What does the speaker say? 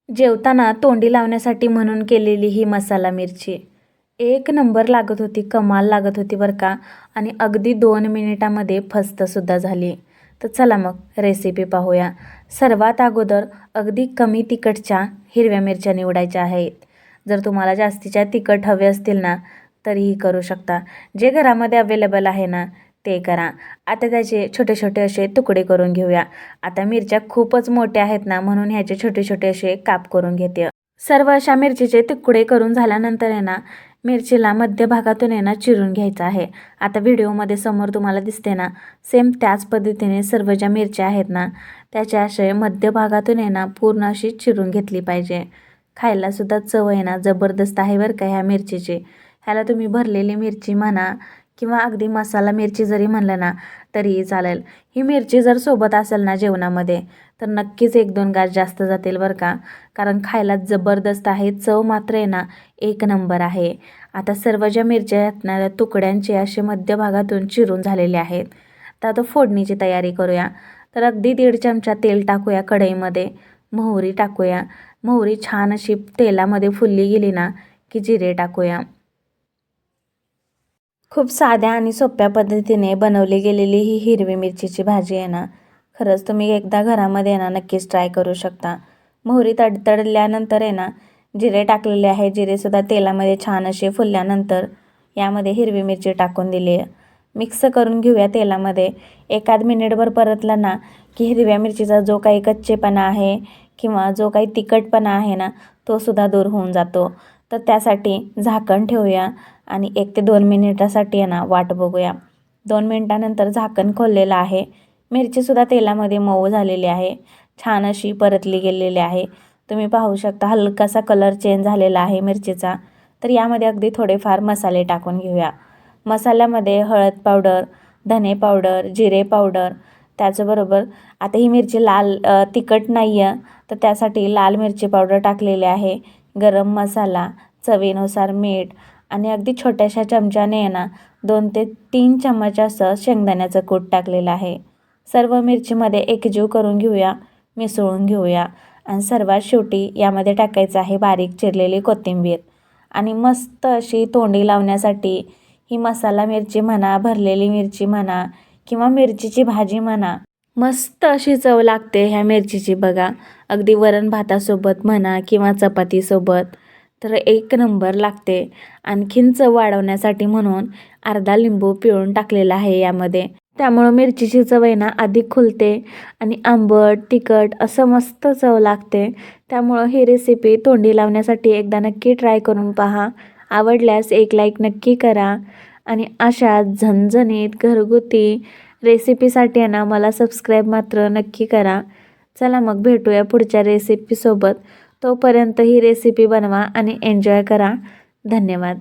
जेवताना तोंडी लावण्यासाठी म्हणून केलेली ही मसाला मिरची एक नंबर लागत होती, कमाल लागत होती बरं का. आणि अगदी 2 मिनिटामध्ये फस्तसुद्धा झाली. तर चला मग रेसिपी पाहूया. सर्वात अगोदर अगदी कमी तिखटच्या हिरव्या मिरच्या निवडायच्या आहेत. जर तुम्हाला जास्तीच्या तिखट हवे असतील ना तरीही करू शकता. जे घरामध्ये अवेलेबल आहे ना ते करा. आता त्याचे छोटे छोटे असे तुकडे करून घेऊया. आता मिरच्या खूपच मोठ्या आहेत ना म्हणून ह्याचे छोटे छोटे असे काप करून घेते. सर्व अशा मिरचीचे तुकडे करून झाल्यानंतर आहे ना मिरचीला मध्यभागातून आहे ना चिरून घ्यायचं आहे. आता व्हिडिओमध्ये समोर तुम्हाला दिसते ना सेम त्याच पद्धतीने सर्व ज्या मिरच्या आहेत ना त्याच्या असे मध्यभागातून आहे ना पूर्ण अशी चिरून घेतली पाहिजे. खायलासुद्धा चव आहे ना जबरदस्त आहे बरं का ह्या मिरचीची. ह्याला तुम्ही भरलेली मिरची म्हणा किंवा अगदी मसाला मिरची जरी म्हणलं ना तरीही चालेल. ही मिरची जर सोबत असेल ना जेवणामध्ये तर नक्कीच 1-2 गास जास्त जातील बरं का. कारण खायला जबरदस्त आहे, चव मात्र आहे ना एक नंबर आहे. आता सर्व ज्या मिरच्या आहेत ना त्या तुकड्यांचे असे मध्यभागातून चिरून झालेले आहेत. तर आता फोडणीची तयारी करूया. तर अगदी 1.5 चमचा तेल टाकूया कढईमध्ये. मोहरी टाकूया. मोहरी छान अशी तेलामध्ये फुलली गेली ना की जिरे टाकूया. खूप साध्या आणि सोप्या पद्धतीने बनवली गेलेली ही हिरवी मिरचीची भाजी आहे ना खरंच तुम्ही एकदा घरामध्ये आहे ना नक्कीच ट्राय करू शकता. मोहरी तडतडल्यानंतर आहे ना जिरे टाकलेले आहे. जिरेसुद्धा तेलामध्ये छान असे फुलल्यानंतर यामध्ये हिरवी मिरची टाकून दिली आहे. मिक्स करून घेऊया तेलामध्ये. 1-1 मिनिटभर परतलं ना की हिरव्या मिरचीचा जो काही कच्चेपणा आहे किंवा जो काही तिखटपणा आहे ना तो सुद्धा दूर होऊन जातो. तर त्यासाठी झाकण ठेवूया आणि 1 ते 2 मिनिटासाठी आहे ना वाट बघूया. 2 मिनिटानंतर झाकण खोललेलं आहे. मिरचीसुद्धा तेलामध्ये मऊ झालेली आहे. छान अशी परतली गेलेली आहे. तुम्ही पाहू शकता हलकासा कलर चेंज झालेला आहे मिरचीचा. तर यामध्ये अगदी थोडेफार मसाले टाकून घेऊया. मसाल्यामध्ये हळद पावडर, धने पावडर, जिरे पावडर, त्याचबरोबर आता ही मिरची लाल तिखट नाही आहे तर त्यासाठी लाल मिरची पावडर टाकलेली आहे. गरम मसाला, चवीनुसार मीठ आणि अगदी छोट्याशा चमच्याने आहे ना 2 ते 3 चम्मच असं शेंगदाण्याचं कूट टाकलेलं आहे. सर्व मिरचीमध्ये एकजीव करून घेऊया, मिसळून घेऊया आणि सर्वात शेवटी यामध्ये टाकायचं आहे बारीक चिरलेली कोथिंबीर. आणि मस्त अशी तोंडी लावण्यासाठी ही मसाला मिरची म्हणा, भरलेली मिरची म्हणा किंवा मिरचीची भाजी म्हणा मस्त अशी चव लागते ह्या मिरचीची बघा. अगदी वरण भातासोबत म्हणा किंवा चपातीसोबत तर एक नंबर लागते. आणखीन चव वाढवण्यासाठी म्हणून अर्धा लिंबू पिळून टाकलेला आहे यामध्ये. त्यामुळं मिरचीची चव आहे ना अधिक खुलते आणि आंबट, तिखट असं मस्त चव लागते. त्यामुळं ही रेसिपी तोंडी लावण्यासाठी एकदा नक्की ट्राय करून पहा. आवडल्यास एक लाईक नक्की करा आणि अशा झणझणीत घरगुती रेसिपीसाठी आहे ना मला सबस्क्राईब मात्र नक्की करा. चला मग भेटूया पुढच्या रेसिपीसोबत. तोपर्यंत ही रेसिपी बनवा आणि एन्जॉय करा. धन्यवाद.